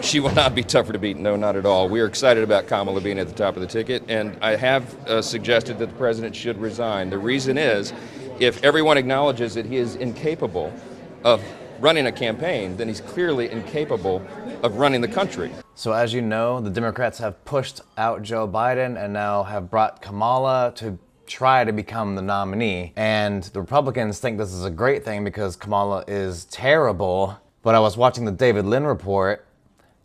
She will not be tougher to beat. No, not at all. We are excited about Kamala being at the top of the ticket, and I have suggested that the president should resign. The reason is, if everyone acknowledges that he is incapable of running a campaign, then he's clearly incapable of running the country. So as you know, the Democrats have pushed out Joe Biden and now have brought Kamala to try to become the nominee. And the Republicans think this is a great thing because Kamala is terrible. But I was watching the David Lynn report,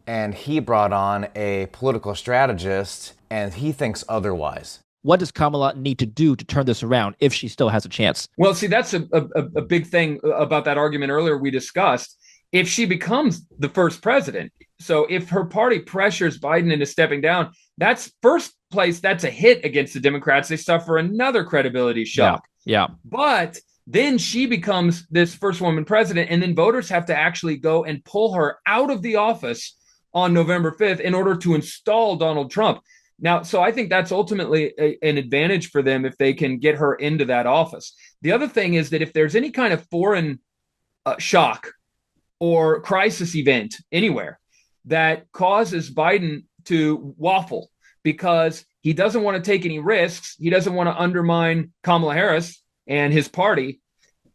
and he brought on a political strategist, and he thinks otherwise. What does Kamala need to do to turn this around if she still has a chance? Well, see, that's a big thing about that argument earlier we discussed. If she becomes the first president, so if her party pressures Biden into stepping down, that's first place, that's a hit against the Democrats. They suffer another credibility shock. Yeah. But then she becomes this first woman president, and then voters have to actually go and pull her out of the office on November 5th in order to install Donald Trump. Now, so I think that's ultimately an advantage for them if they can get her into that office. The other thing is that if there's any kind of foreign shock or crisis event anywhere that causes Biden to waffle because he doesn't want to take any risks, he doesn't want to undermine Kamala Harris and his party,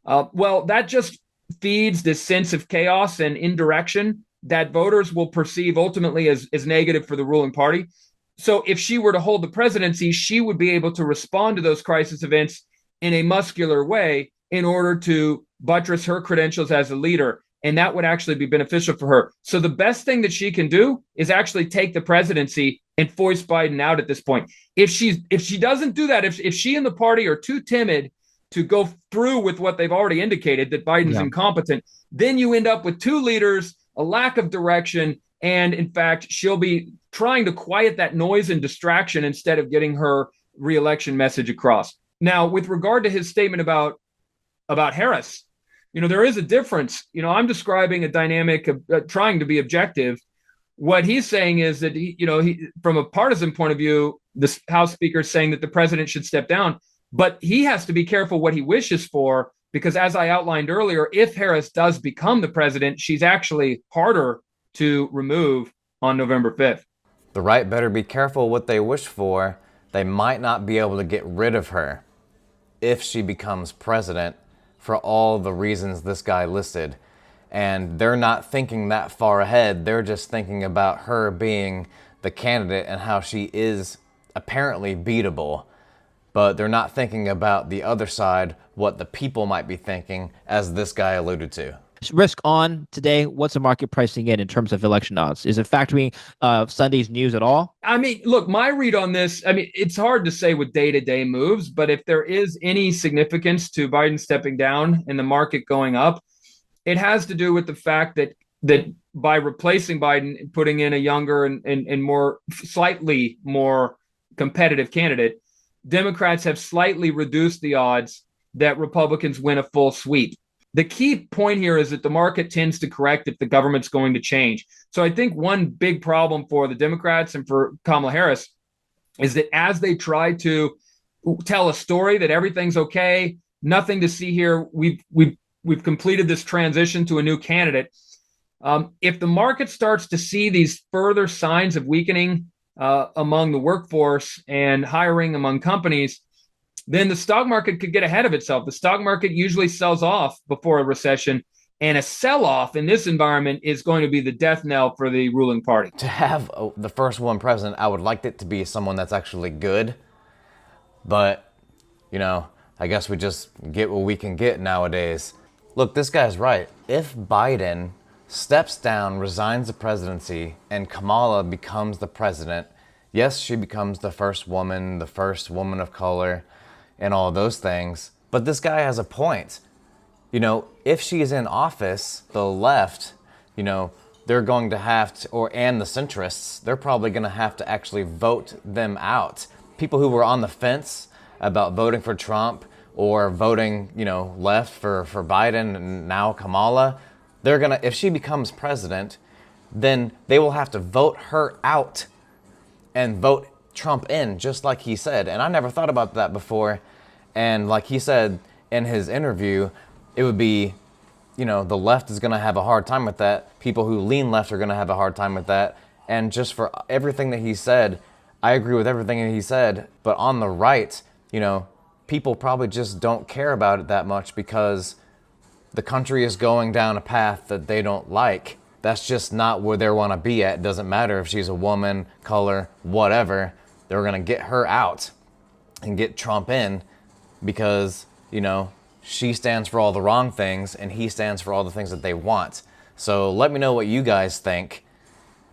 well, that just feeds this sense of chaos and indirection that voters will perceive ultimately as negative for the ruling party. So if she were to hold the presidency, she would be able to respond to those crisis events in a muscular way in order to buttress her credentials as a leader. And that would actually be beneficial for her. So the best thing that she can do is actually take the presidency and force Biden out at this point. If she doesn't do that, if she and the party are too timid to go through with what they've already indicated, that Biden's incompetent, then you end up with two leaders, a lack of direction, and in fact, she'll be trying to quiet that noise and distraction instead of getting her reelection message across. Now, with regard to his statement about Harris, there is a difference. I'm describing a dynamic of trying to be objective. What he's saying is that he, from a partisan point of view, the House Speaker is saying that the president should step down, but he has to be careful what he wishes for, because as I outlined earlier, if Harris does become the president, she's actually harder to remove on November 5th. The right better be careful what they wish for. They might not be able to get rid of her if she becomes president for all the reasons this guy listed. And they're not thinking that far ahead. They're just thinking about her being the candidate and how she is apparently beatable. But they're not thinking about the other side, what the people might be thinking, as this guy alluded to. Risk on today, what's the market pricing in terms of election odds? Is it factoring Sunday's news at all? I mean, look, my read on this, it's hard to say with day-to-day moves, but if there is any significance to Biden stepping down and the market going up, it has to do with the fact that by replacing Biden and putting in a younger and more slightly more competitive candidate, Democrats have slightly reduced the odds that Republicans win a full sweep. The key point here is that the market tends to correct if the government's going to change. So I think one big problem for the Democrats and for Kamala Harris is that as they try to tell a story that everything's okay, nothing to see here, we've completed this transition to a new candidate. If the market starts to see these further signs of weakening among the workforce and hiring among companies, then the stock market could get ahead of itself. The stock market usually sells off before a recession, and a sell-off in this environment is going to be the death knell for the ruling party. To have the first woman president, I would like it to be someone that's actually good. But, I guess we just get what we can get nowadays. Look, this guy's right. If Biden steps down, resigns the presidency, and Kamala becomes the president, yes, she becomes the first woman of color, and all those things. But this guy has a point. If she's in office, the left, they're going to have to, and the centrists, they're probably going to have to actually vote them out. People who were on the fence about voting for Trump or voting, left for Biden and now Kamala, if she becomes president, then they will have to vote her out and vote Trump in, just like he said. And I never thought about that before. And like he said in his interview, it would be you know, the left is going to have a hard time with that. People who lean left are going to have a hard time with that. And just for everything that he said, I agree with everything that he said. But on the right, you know, people probably just don't care about it that much because the country is going down a path that they don't like. That's just not where they want to be at. It doesn't matter if she's a woman, color, whatever. They're going to get her out and get Trump in because, you know, she stands for all the wrong things and he stands for all the things that they want. So let me know what you guys think.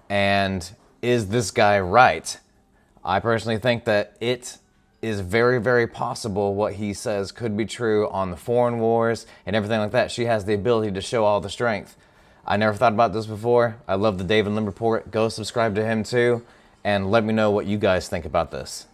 And is this guy right? I personally think that it is very, very possible what he says could be true on the foreign wars and everything like that. She has the ability to show all the strength. I never thought about this before. I love the David Lim Report. Go subscribe to him too. And let me know what you guys think about this.